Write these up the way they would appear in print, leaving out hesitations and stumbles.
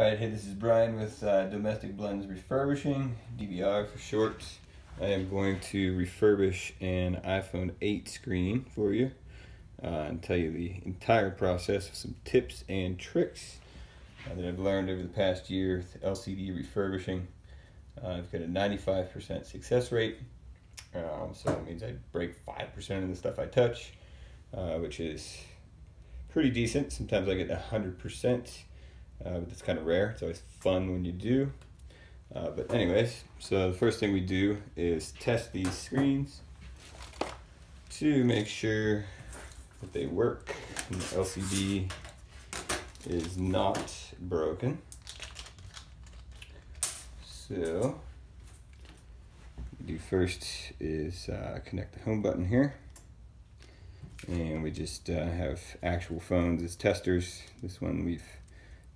Alright, hey, this is Brian with Domestic Blends Refurbishing, DBR for short. I am going to refurbish an iPhone 8 screen for you and tell you the entire process with some tips and tricks that I've learned over the past year with LCD refurbishing. I've got a 95% success rate, so that means I break 5% of the stuff I touch, which is pretty decent. Sometimes I get 100%. But it's kind of rare. It's always fun when you do. But anyways, so the first thing we do is test these screens to make sure that they work and the LCD is not broken. So what we do first is connect the home button here. And we just have actual phones as testers. This one we've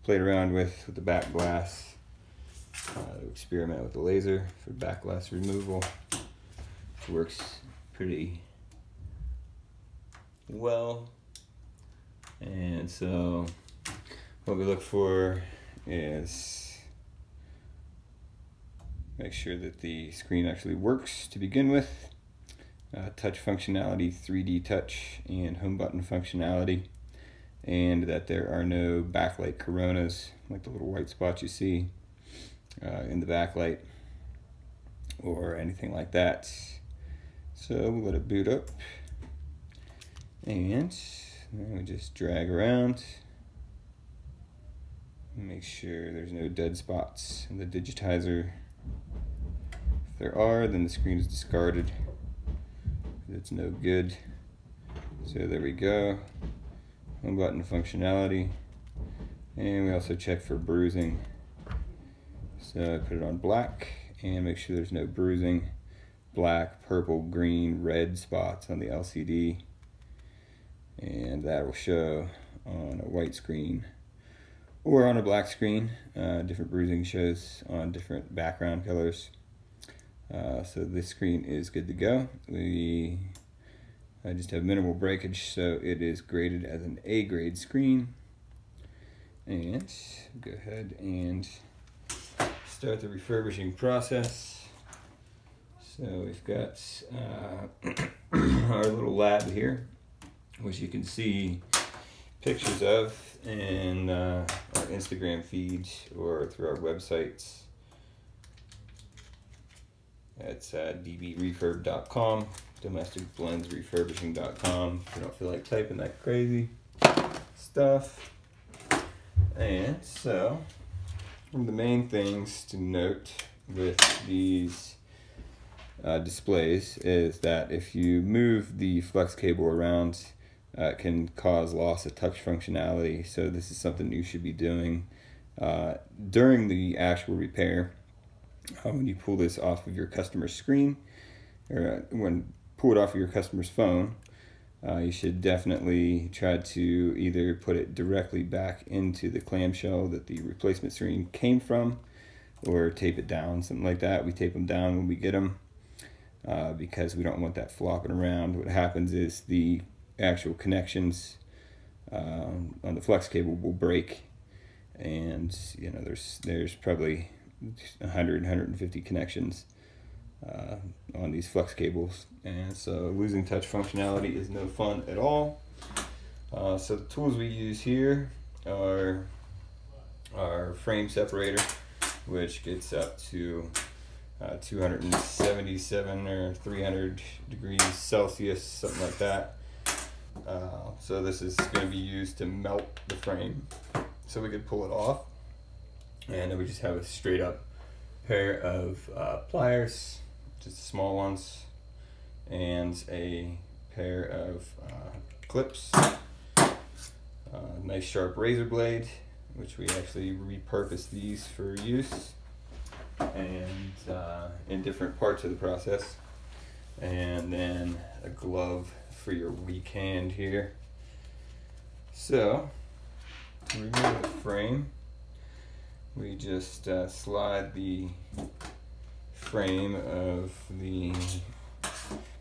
played around with the back glass, to experiment with the laser for back glass removal, which works pretty well. And so what we look for is make sure that the screen actually works to begin with. Touch functionality, 3D touch, and home button functionality. And that there are no backlight coronas, like the little white spots you see in the backlight, or anything like that. So we'll let it boot up, and then we just drag around and make sure there's no dead spots in the digitizer. If there are, then the screen is discarded. It's no good. So there we go. Home button functionality, and we also check for bruising. So I put it on black and make sure there's no bruising. Black, purple, green, red spots on the LCD, and that will show on a white screen or on a black screen. Different bruising shows on different background colors. So this screen is good to go. I just have minimal breakage, so it is graded as an A grade screen. And go ahead and start the refurbishing process. So we've got our little lab here, which you can see pictures of in our Instagram feeds or through our websites. It's dbrefurb.com. domesticblendsrefurbishing.com if you don't feel like typing that crazy stuff. And so one of the main things to note with these displays is that if you move the flex cable around, it can cause loss of touch functionality. So this is something you should be doing during the actual repair. When you pull this off of your customer's screen, or pull it off of your customer's phone, you should definitely try to either put it directly back into the clamshell that the replacement screen came from, or tape it down, something like that. We tape them down when we get them because we don't want that flopping around. What happens is the actual connections on the flex cable will break, and you know there's probably 150 connections on these flex cables, and so losing touch functionality is no fun at all. So the tools we use here are our frame separator, which gets up to 277 or 300 degrees Celsius, something like that. So this is going to be used to melt the frame, so we could pull it off, and then we just have a straight up pair of pliers, just small ones, and a pair of clips, nice sharp razor blade, which we actually repurpose these for use and in different parts of the process, and then a glove for your weak hand here. So to remove the frame, we just slide the frame of the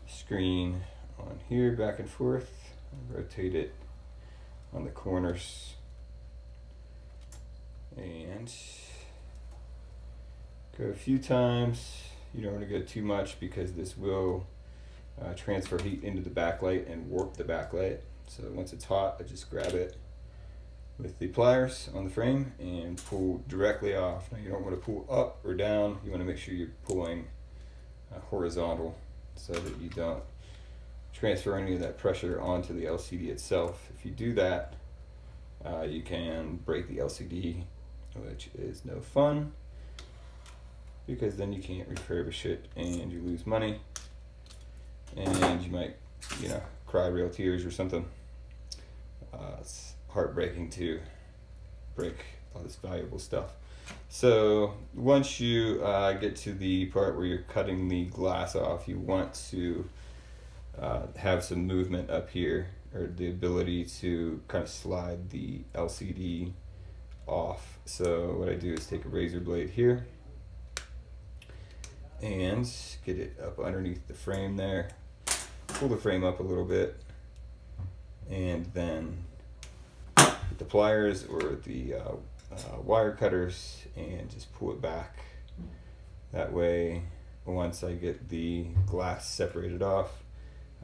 screen on here back and forth, rotate it on the corners, And go a few times. You don't want to go too much because this will transfer heat into the backlight and warp the backlight. So once it's hot, I just grab it with the pliers on the frame and pull directly off. Now you don't want to pull up or down. You want to make sure you're pulling horizontal so that you don't transfer any of that pressure onto the LCD itself. If you do that, you can break the LCD, which is no fun, because then you can't refurbish it and you lose money and you might, you know, cry real tears or something. It's heartbreaking to break all this valuable stuff. So once you get to the part where you're cutting the glass off, you want to have some movement up here, or the ability to kind of slide the LCD off. So what I do is take a razor blade here and get it up underneath the frame there, pull the frame up a little bit, and then get the pliers or the wire cutters and just pull it back. That way, once I get the glass separated off,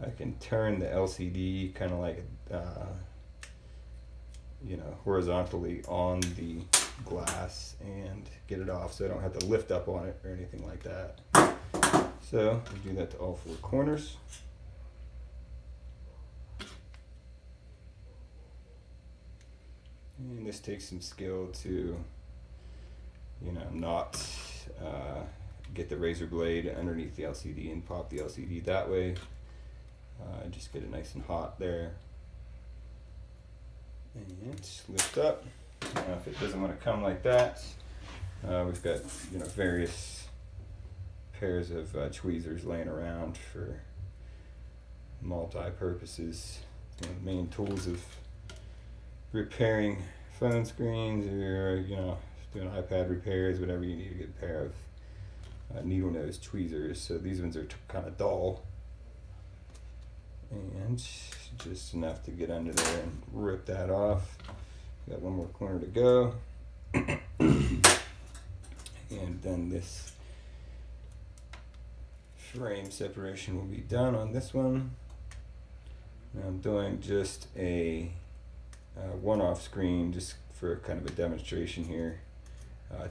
I can turn the LCD kind of like you know, horizontally on the glass and get it off, so I don't have to lift up on it or anything like that. So we do that to all four corners. And this takes some skill to, you know, not get the razor blade underneath the LCD and pop the LCD that way. Just get it nice and hot there. And lift up. Now if it doesn't want to come like that, we've got, you know, various pairs of tweezers laying around for multi-purposes. It's one of the main tools of repairing phone screens, or, you know, doing iPad repairs, whatever. You need to get a pair of needle nose tweezers. So these ones are kind of dull, and just enough to get under there and rip that off. Got one more corner to go. And then this frame separation will be done on this one. Now I'm doing just a one-off screen just for kind of a demonstration here.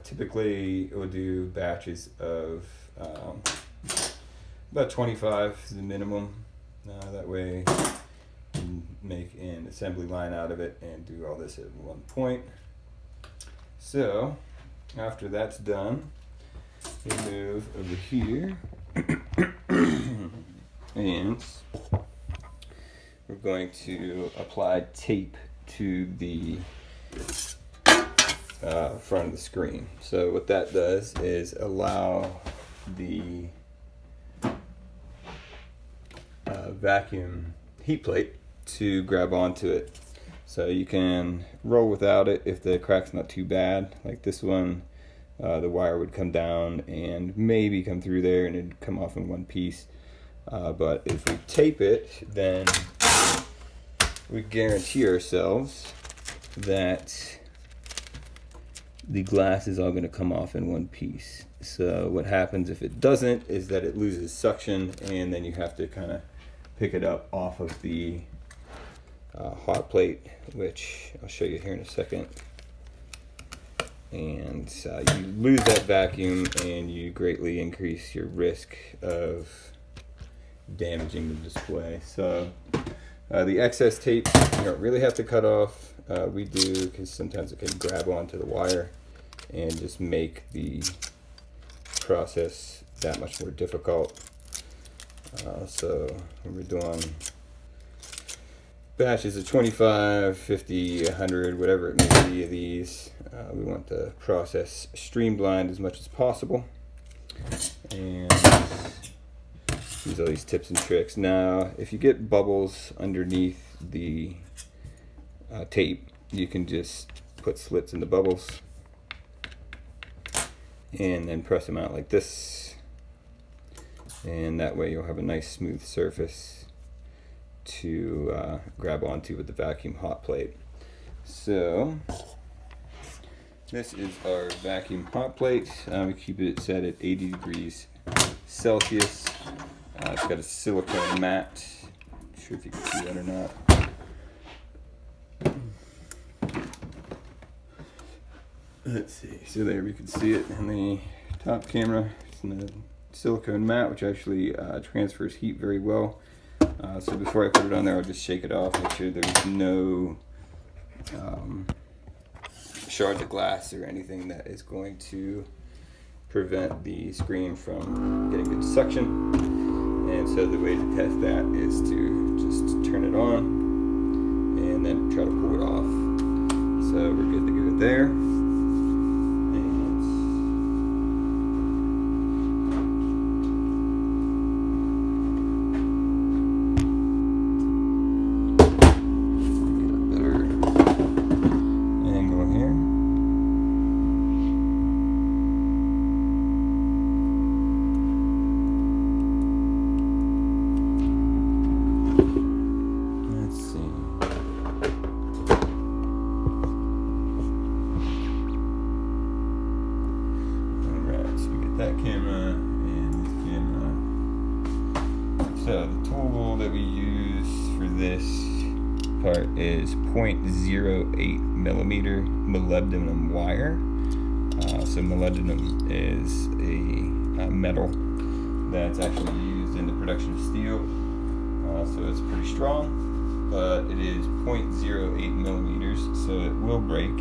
Typically it will do batches of about 25 is the minimum. That way you can make an assembly line out of it and do all this at one point. So after that's done, we move over here and we're going to apply tape to the front of the screen. So what that does is allow the vacuum heat plate to grab onto it. So you can roll without it if the crack's not too bad. Like this one, the wire would come down and maybe come through there and it'd come off in one piece. But if we tape it, then we guarantee ourselves that the glass is all going to come off in one piece. So what happens if it doesn't is that it loses suction, and then you have to kind of pick it up off of the hot plate, which I'll show you here in a second. And you lose that vacuum and you greatly increase your risk of damaging the display. So the excess tape you don't really have to cut off. We do, because sometimes it can grab onto the wire and just make the process that much more difficult. So when we're doing batches of 25, 50, 100, whatever it may be of these, we want the process streamlined as much as possible. And use all these tips and tricks. Now, if you get bubbles underneath the tape, you can just put slits in the bubbles and then press them out like this, and that way you'll have a nice smooth surface to grab onto with the vacuum hot plate. So This is our vacuum hot plate. We keep it set at 80 degrees Celsius. It's got a silicone mat. Not sure if you can see that or not. Let's see. So there we can see it in the top camera. It's in the silicone mat, which actually transfers heat very well. So before I put it on there, I'll just shake it off, make sure there's no shards of glass or anything that is going to prevent the screen from getting good suction. And so the way to test that is to just turn it on and then try to pull it off. So we're good to go there. That camera and this camera. So the tool that we use for this part is 0.08 millimeter molybdenum wire. So molybdenum is a metal that's actually used in the production of steel. So it's pretty strong, but it is 0.08 millimeters, so it will break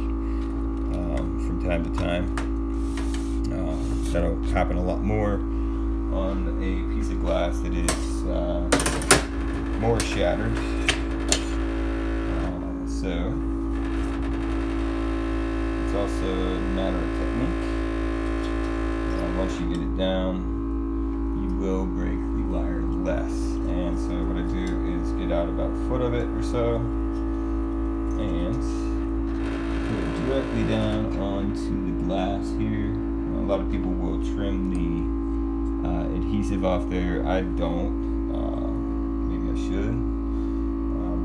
from time to time. That'll happen a lot more on a piece of glass that is more shattered. So it's also a matter of technique. Once you get it down, you will break the wire less. And so what I do is get out about a foot of it or so and put it directly down onto the glass here. A lot of people will trim the adhesive off there. I don't. Maybe I should.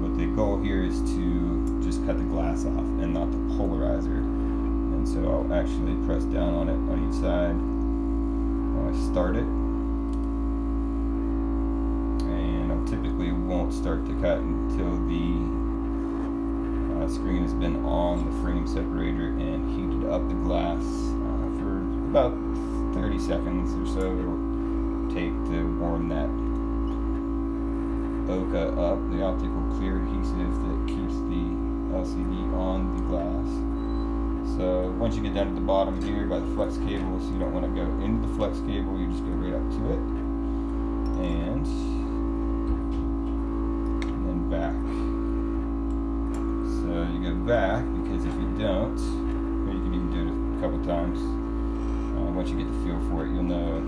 But the goal here is to just cut the glass off and not the polarizer. And so I'll actually press down on it on each side when I start it. And I typically won't start to cut until the screen has been on the frame separator and heated up the glass about 30 seconds or so it'll take to warm that OCA up, the optical clear adhesive that keeps the LCD on the glass. So once you get down to the bottom here by the flex cable, so you don't want to go into the flex cable, you just go right up to it and then back. So you go back because if you don't, or you can even do it a couple times. Once you get the feel for it, you'll know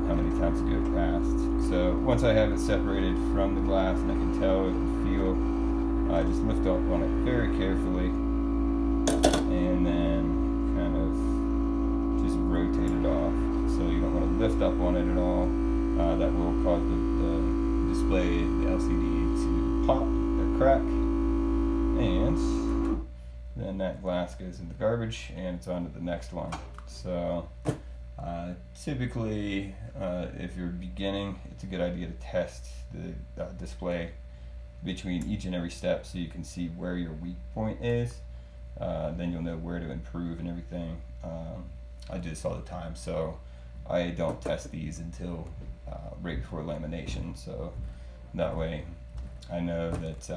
how many times to go past. So once I have it separated from the glass and I can tell it and feel, I just lift up on it very carefully and then kind of just rotate it off. So you don't want to lift up on it at all. That will cause the display, the LCD to pop or crack. And then that glass goes in the garbage and it's on to the next one. So typically if you're beginning, it's a good idea to test the display between each and every step so you can see where your weak point is. Then you'll know where to improve and everything. I do this all the time, so I don't test these until right before lamination, so that way I know that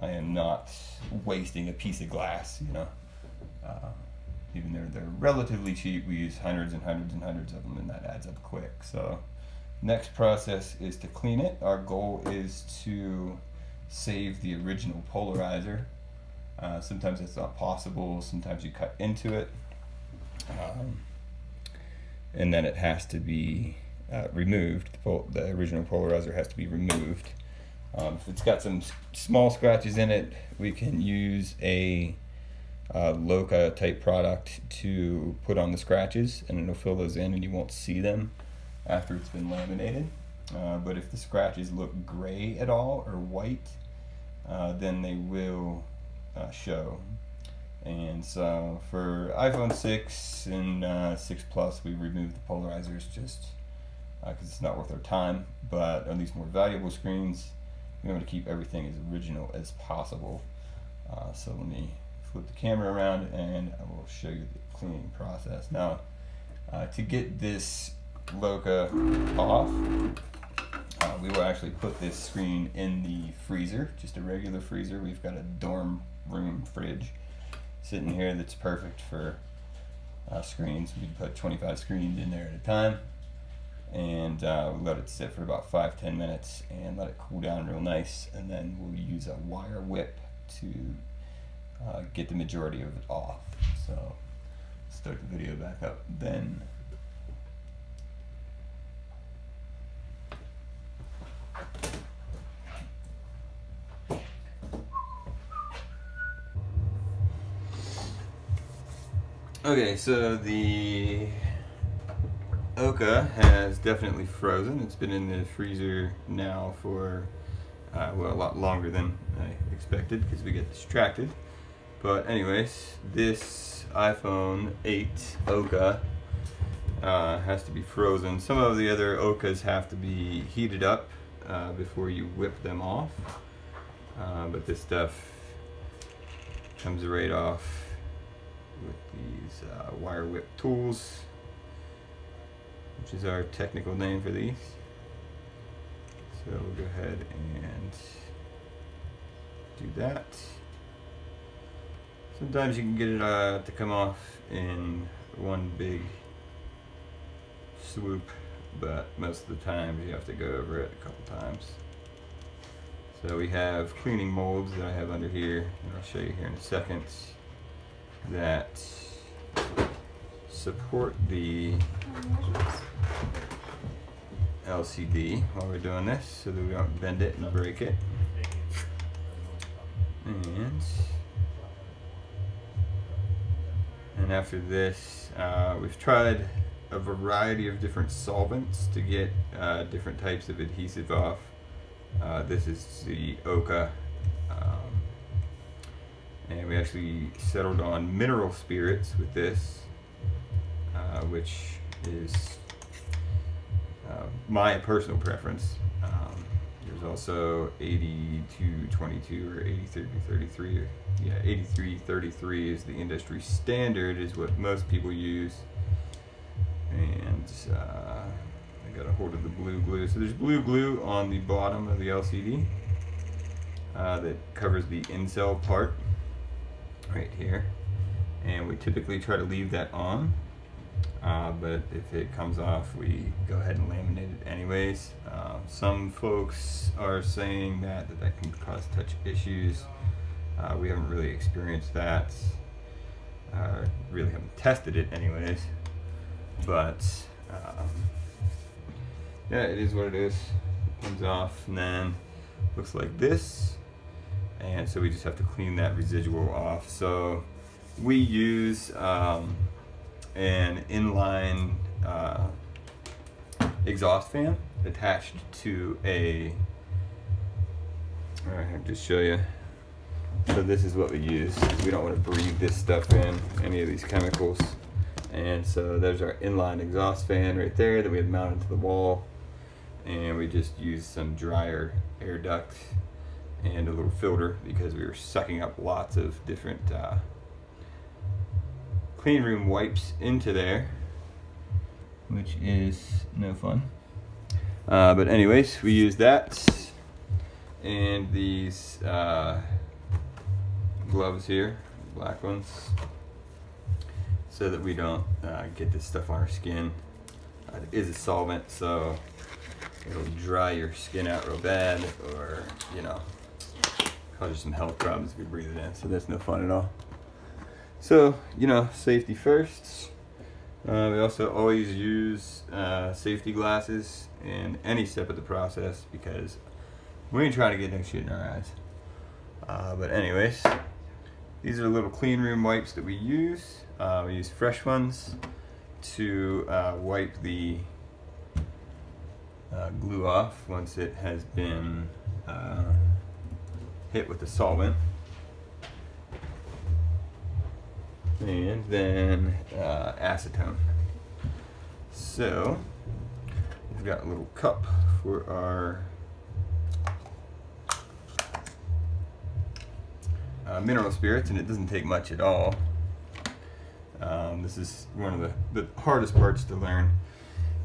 I am not wasting a piece of glass, you know. Even though they're relatively cheap, we use hundreds and hundreds and hundreds of them, and that adds up quick. So next process is to clean it. Our goal is to save the original polarizer. Sometimes it's not possible, sometimes you cut into it, and then it has to be removed. The original polarizer has to be removed. If it's got some small scratches in it, we can use a Loca type product to put on the scratches, and it'll fill those in and you won't see them after it's been laminated. But if the scratches look gray at all or white, then they will show. And so for iPhone 6 and 6 Plus, we removed the polarizers just because it's not worth our time. But on these more valuable screens, we want to keep everything as original as possible. So let me flip the camera around and I will show you the cleaning process. Now, to get this Loka off, we will actually put this screen in the freezer, just a regular freezer. We've got a dorm room fridge sitting here that's perfect for screens. We can put 25 screens in there at a time, and we'll let it sit for about 5-10 minutes and let it cool down real nice, and then we'll use a wire whip to get the majority of it off. So start the video back up then. Okay, so the Oka has definitely frozen. It's been in the freezer now for well, a lot longer than I expected because we get distracted. But anyways, this iPhone 8 Oka has to be frozen. Some of the other Okas have to be heated up before you whip them off. But this stuff comes right off with these wire whip tools, which is our technical name for these. So we'll go ahead and do that. Sometimes you can get it to come off in one big swoop, but most of the time you have to go over it a couple times. So we have cleaning molds that I have under here, and I'll show you here in a second, that support the LCD while we're doing this so that we don't bend it and break it. And after this, we've tried a variety of different solvents to get different types of adhesive off. This is the Oka, and we actually settled on mineral spirits with this, which is my personal preference. There's also 8222 or 8333. Yeah, 8333 is the industry standard, is what most people use. And I got a hold of the blue glue. So there's blue glue on the bottom of the LCD that covers the in-cell part right here. And we typically try to leave that on. But if it comes off, we go ahead and laminate it anyways. Some folks are saying that can cause touch issues. We haven't really experienced that. Really haven't tested it anyways. But yeah, it is what it is. It comes off and then looks like this. And so we just have to clean that residual off. So we use an inline exhaust fan attached to a, I'll just show you. So this is what we use. We don't want to breathe this stuff in, any of these chemicals. And so there's our inline exhaust fan right there that we have mounted to the wall. And we just use some dryer air duct and a little filter because we were sucking up lots of different clean room wipes into there, which is no fun. But anyways, we use that and these gloves here, black ones, so that we don't get this stuff on our skin. It is a solvent, so it'll dry your skin out real bad, or you know, cause you some health problems if you breathe it in. So that's no fun at all. So, you know, safety first. We also always use safety glasses in any step of the process because we ain't trying to get no shit in our eyes. But anyways, these are little clean room wipes that we use. We use fresh ones to wipe the glue off once it has been hit with the solvent. and then acetone. So we've got a little cup for our mineral spirits, and it doesn't take much at all. This is one of the hardest parts to learn,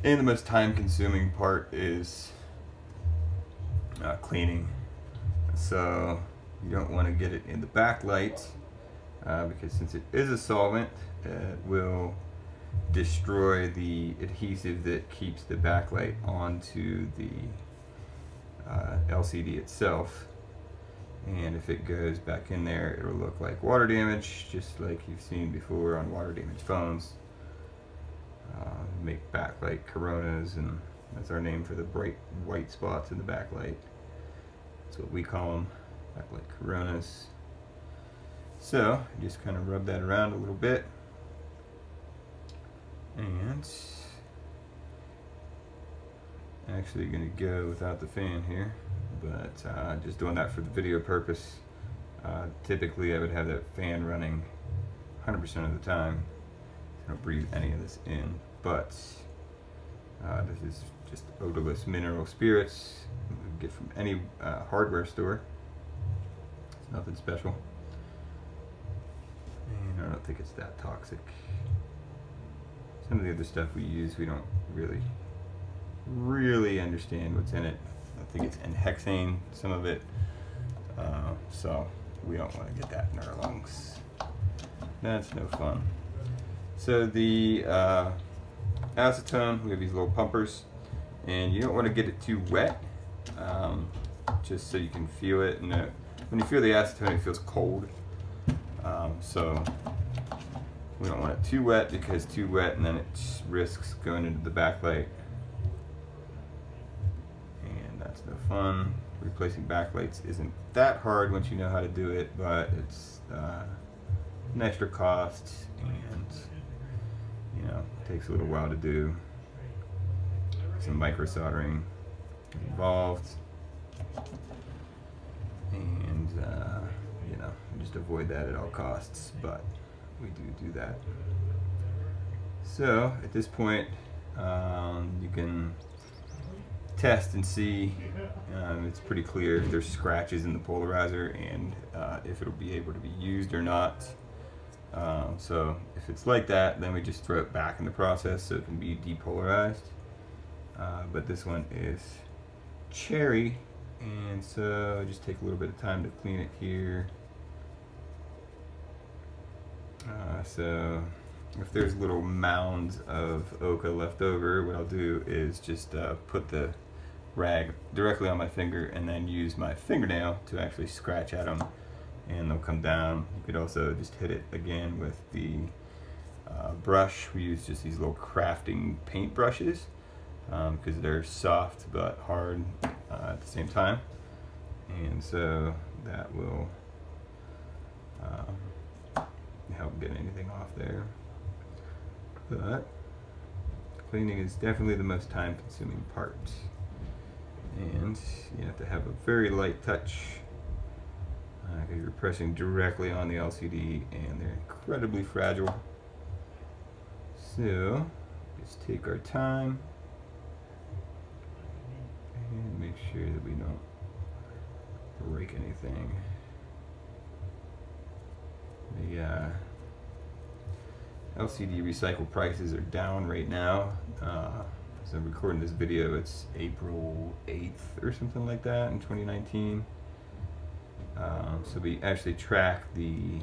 and the most time-consuming part is cleaning. So you don't want to get it in the backlight because since it is a solvent, it will destroy the adhesive that keeps the backlight onto the LCD itself. And if it goes back in there, it'll look like water damage, just like you've seen before on water damaged phones. Make backlight coronas, and that's our name for the bright white spots in the backlight. That's what we call them, backlight coronas. So just kind of rub that around a little bit, and actually going to go without the fan here, but just doing that for the video purpose. Typically I would have that fan running 100% of the time. I don't breathe any of this in, but this is just odorless mineral spirits you can get from any hardware store. It's nothing special, and I don't think it's that toxic. Some of the other stuff we use, we don't really understand what's in it. I think it's N-hexane, some of it, so we don't want to get that in our lungs. That's no fun. So the acetone, we have these little pumpers, and you don't want to get it too wet, just so you can feel it. And when you feel the acetone, it feels cold, so we don't want it too wet, because too wet and then it risks going into the backlight, and that's no fun. Replacing backlights isn't that hard once you know how to do it, but it's an extra cost, and you know, it takes a little while to do. Some micro soldering involved, and you know, just avoid that at all costs, but we do that. So at this point, you can test and see. It's pretty clear if there's scratches in the polarizer, and if it'll be able to be used or not. So if it's like that, then we just throw it back in the process so it can be depolarized. But this one is cherry, and so just take a little bit of time to clean it here. So if there's little mounds of ochre left over, what I'll do is just put the rag directly on my finger and then use my fingernail to actually scratch at them, and they'll come down. You could also just hit it again with the brush. We use just these little crafting paint brushes because they're soft but hard at the same time, and so that will help get anything off there. But cleaning is definitely the most time-consuming part, and you have to have a very light touch because you're pressing directly on the LCD, and they're incredibly fragile. So just take our time and make sure that we don't break anything. The LCD recycle prices are down right now. As I'm recording this video, it's April 8th or something like that in 2019. So we actually track the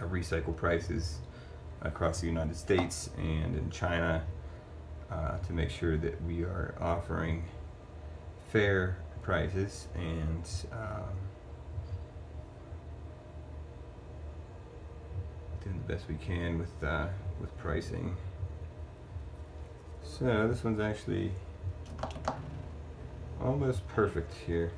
recycle prices across the United States and in China to make sure that we are offering fair prices and doing the best we can with pricing. So this one's actually almost perfect here.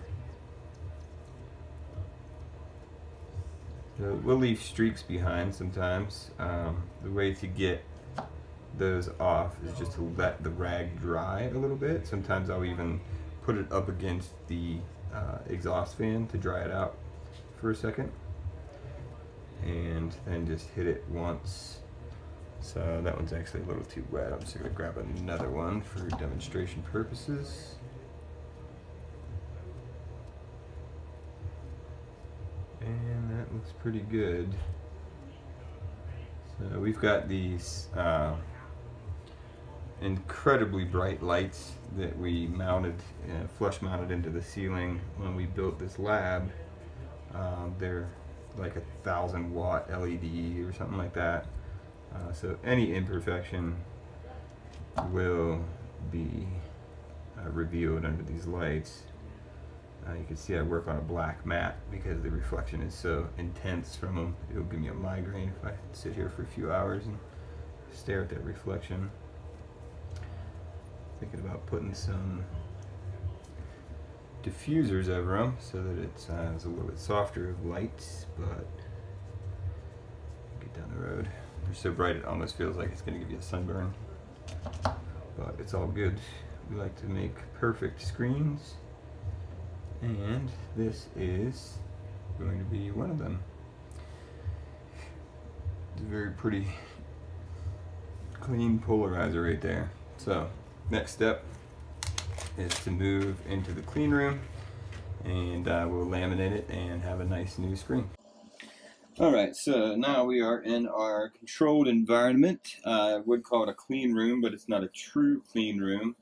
So we'll leave streaks behind sometimes. The way to get those off is just to let the rag dry a little bit. Sometimes I'll even put it up against the exhaust fan to dry it out for a second. and then just hit it once. So that one's actually a little too wet. I'm just going to grab another one for demonstration purposes. And that looks pretty good. So we've got these incredibly bright lights that we mounted, flush mounted into the ceiling when we built this lab. They're like 1,000-watt LED or something like that. So any imperfection will be revealed under these lights. You can see I work on a black mat because the reflection is so intense from them. It'll give me a migraine if I sit here for a few hours and stare at that reflection. Thinking about putting some diffusers over them so that it's a little bit softer of lights, but get down the road. They're so bright it almost feels like it's going to give you a sunburn, but it's all good. We like to make perfect screens, and this is going to be one of them. It's a very pretty clean polarizer right there. So next step is to move into the clean room, and we'll laminate it and have a nice new screen. Alright, so now we are in our controlled environment. I would call it a clean room, but it's not a true clean room.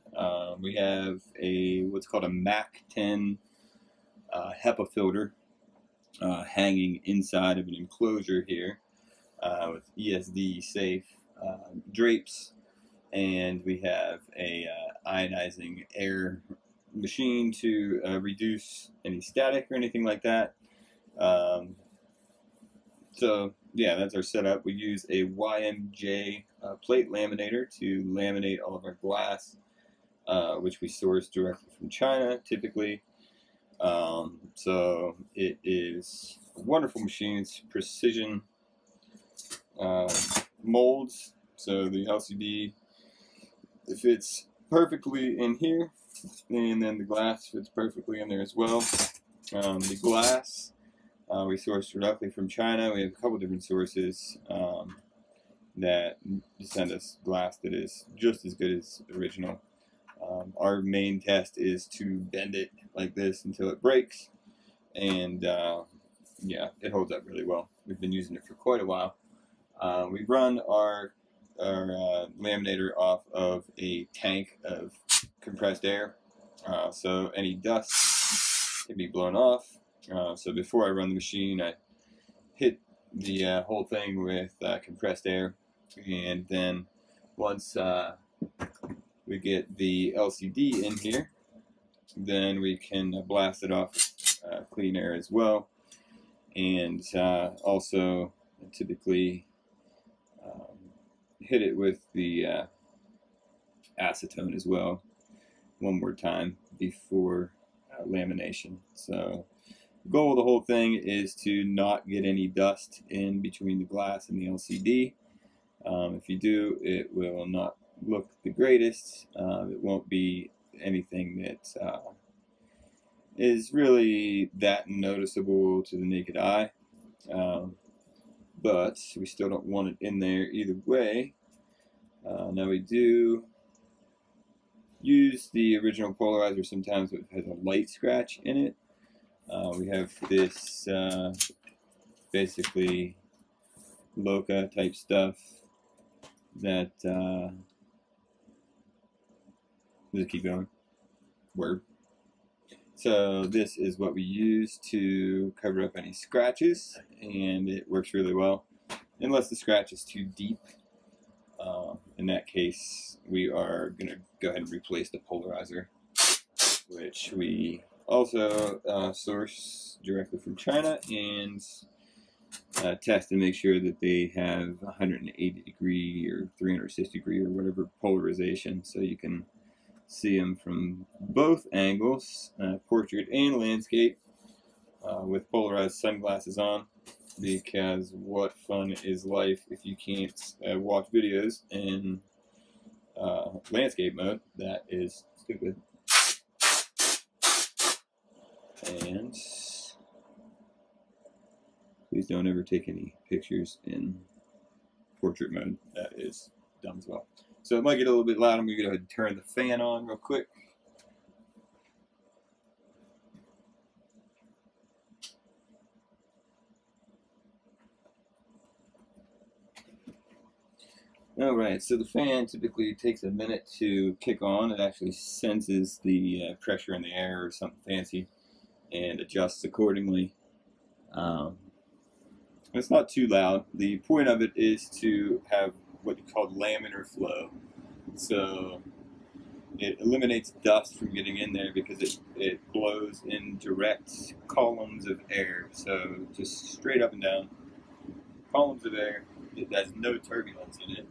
We have what's called a MAC 10 HEPA filter hanging inside of an enclosure here with ESD safe drapes, and we have a ionizing air machine to reduce any static or anything like that. So yeah, that's our setup. We use a YMJ plate laminator to laminate all of our glass, which we source directly from China typically. So it is a wonderful machine. It's precision molds, so the LCD fits perfectly in here, and then the glass fits perfectly in there as well. The glass we source directly from China. We have a couple different sources that send us glass that is just as good as original. Our main test is to bend it like this until it breaks, and yeah, it holds up really well. We've been using it for quite a while. We run our laminator off of a tank of compressed air, so any dust can be blown off. So before I run the machine, I hit the whole thing with compressed air, and then once we get the LCD in here, then we can blast it off with clean air as well, and also typically hit it with the acetone as well one more time before lamination. So the goal of the whole thing is to not get any dust in between the glass and the LCD. If you do, it will not look the greatest. It won't be anything that is really that noticeable to the naked eye, but we still don't want it in there either way. Now we do use the original polarizer sometimes, but it has a light scratch in it. We have this basically Loca type stuff that just keep going. Word. So this is what we use to cover up any scratches, and it works really well unless the scratch is too deep. In that case, we are going to go ahead and replace the polarizer, which we also source directly from China, and test to make sure that they have 180 degree or 360 degree or whatever polarization, so you can see them from both angles, portrait and landscape, with polarized sunglasses on, because what fun is life if you can't watch videos in landscape mode? That is stupid. And Please don't ever take any pictures in portrait mode. That is dumb as well. So it might get a little bit loud. I'm going to go ahead and turn the fan on real quick. Alright, so the fan typically takes a minute to kick on. It actually senses the pressure in the air or something fancy and adjusts accordingly. It's not too loud. The point of it is to have what you call laminar flow. So it eliminates dust from getting in there because it blows in direct columns of air. So just straight up and down columns of air. It has no turbulence in it.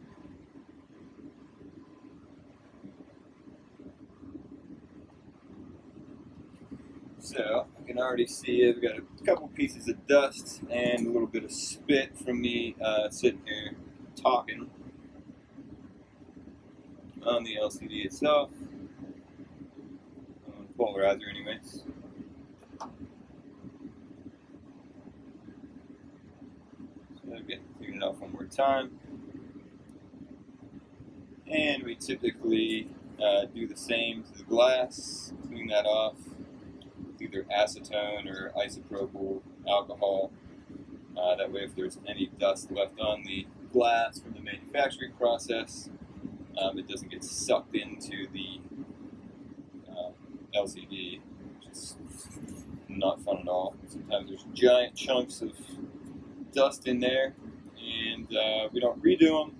So I can already see I've got a couple pieces of dust and a little bit of spit from me sitting here talking on the LCD itself, on the polarizer anyways. So I'll get clean it off one more time. And we typically do the same to the glass, clean that off. Either acetone or isopropyl alcohol. That way if there's any dust left on the glass from the manufacturing process, it doesn't get sucked into the LCD, which is not fun at all. Sometimes there's giant chunks of dust in there, and we don't redo them.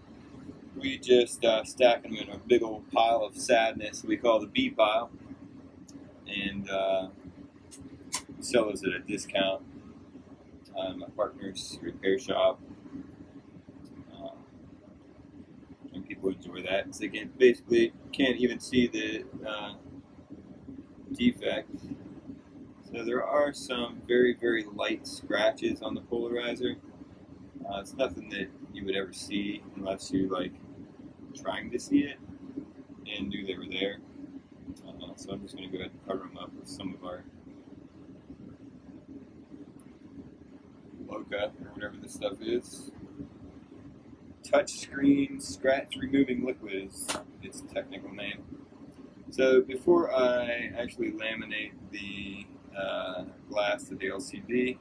We just stack them in a big old pile of sadness we call the B pile, and sell those at a discount. My partner's repair shop, and people enjoy that. So they basically can't even see the defect. So there are some very, very light scratches on the polarizer. It's nothing that you would ever see unless you like trying to see it and knew they were there. So I'm just going to go ahead and cover them up with some of our Loca, or whatever this stuff is. Touchscreen scratch removing liquid is its technical name. So before I actually laminate the glass to the LCD,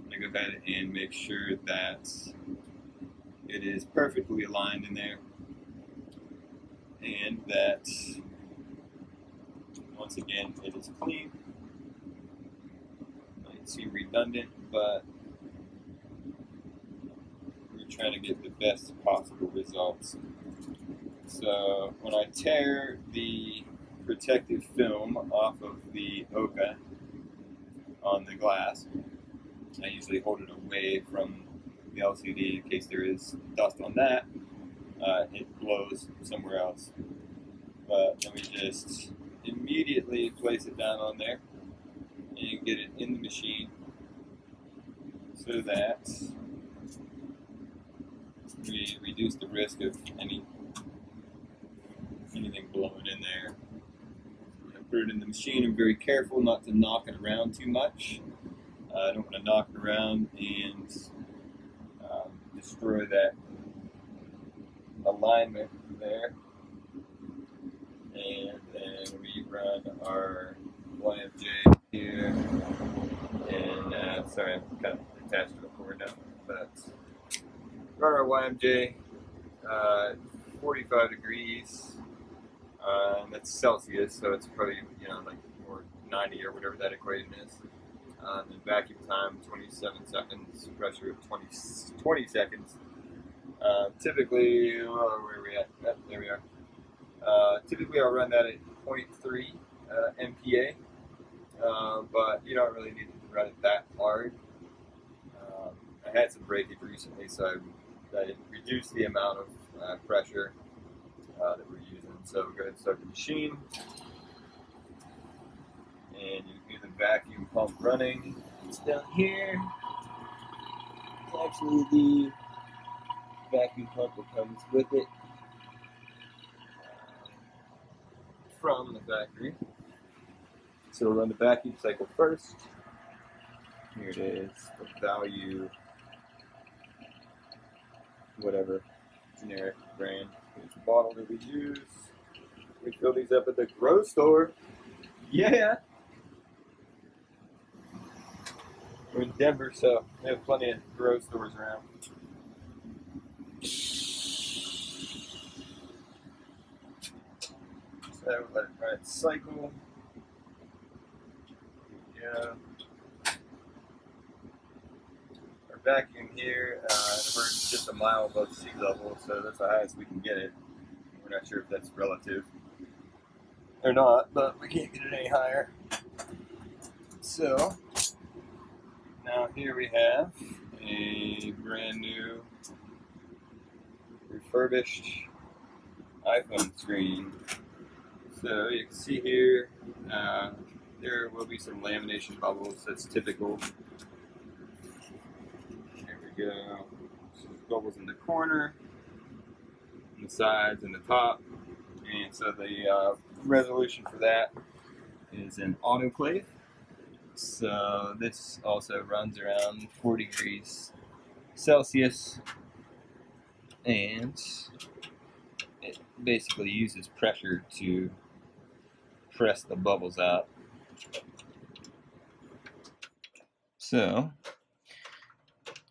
I'm going to go ahead and make sure that it is perfectly aligned in there, and that once again it is clean. Might seem redundant, but trying to get the best possible results. So when I tear the protective film off of the Oka on the glass, I usually hold it away from the LCD in case there is dust on that. It blows somewhere else. But then we just immediately place it down on there and get it in the machine so that we reduce the risk of anything blowing in there. I put it in the machine. I'm very careful not to knock it around too much. I don't want to knock it around and destroy that alignment there. And then we run our YMJ here. And sorry, I'm kind of attached to the cord now, but run our YMJ 45 degrees, and that's Celsius, so it's probably, like, or 90 or whatever that equation is. And then vacuum time 27 seconds, pressure of 20 seconds. Typically, where are we at? Oh, there we are. Typically I'll run that at 0.3 MPa, but you don't really need to run it that hard. I had some breakage recently, so I reduced the amount of pressure that we're using. So we'll go ahead and start the machine. And you hear the vacuum pump running. It's down here. It's actually the vacuum pump that comes with it from the factory. So we'll run the vacuum cycle first. Here it is, the value, whatever generic brand. Here's the bottle that we use. We fill these up at the grocery store. Yeah! We're in Denver, so we have plenty of grocery stores around. So let it run its cycle. Here we go. Our vacuum here, we're just a mile above sea level, so that's the highest we can get it. We're not sure if that's relative or not, but we can't get it any higher. So now here we have a brand new refurbished iPhone screen. So you can see here, there will be some lamination bubbles. That's typical. There we go. So there's bubbles in the corner, on the sides, and the top. And so the resolution for that is an autoclave. So this also runs around 40 degrees Celsius, and it basically uses pressure to press the bubbles out. So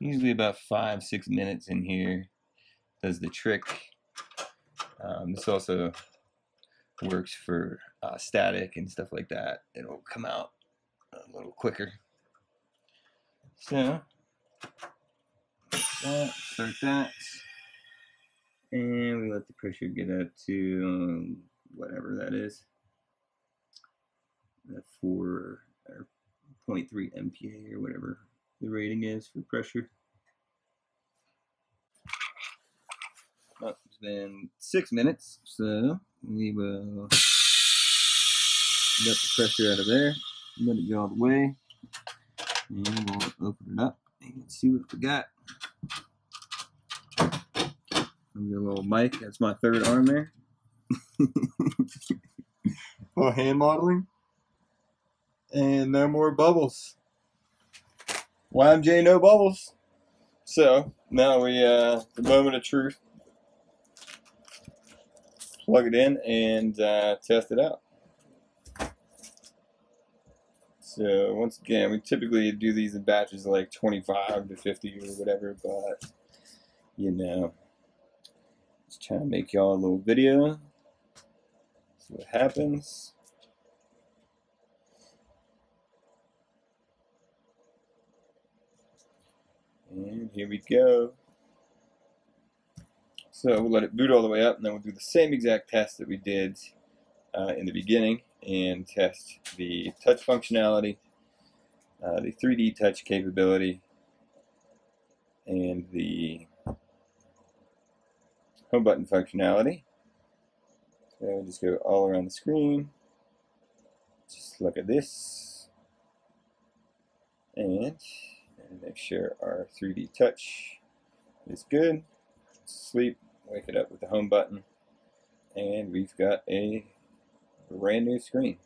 usually about 5-6 minutes in here does the trick. This also works for static and stuff like that. It'll come out a little quicker. So start that, and we let the pressure get up to whatever that is, 4 or 0.3 MPa or whatever the rating is for pressure. Oh, it's been 6 minutes, so we will let the pressure out of there, let it go all the way, and we'll open it up and see what we got. Maybe a little mic, that's my third arm there. Little hand modeling. And no more bubbles. YMJ, no bubbles. So now we, the moment of truth. Plug it in and test it out. So once again, we typically do these in batches of like 25 to 50 or whatever, but you know, just trying to make y'all a little video. See what happens. And here we go. So we'll let it boot all the way up, and then we'll do the same exact test that we did in the beginning and test the touch functionality, the 3D touch capability, and the home button functionality. So we'll just go all around the screen. Just look at this. And make sure our 3D touch is good. Sleep, wake it up with the home button, and we've got a brand new screen.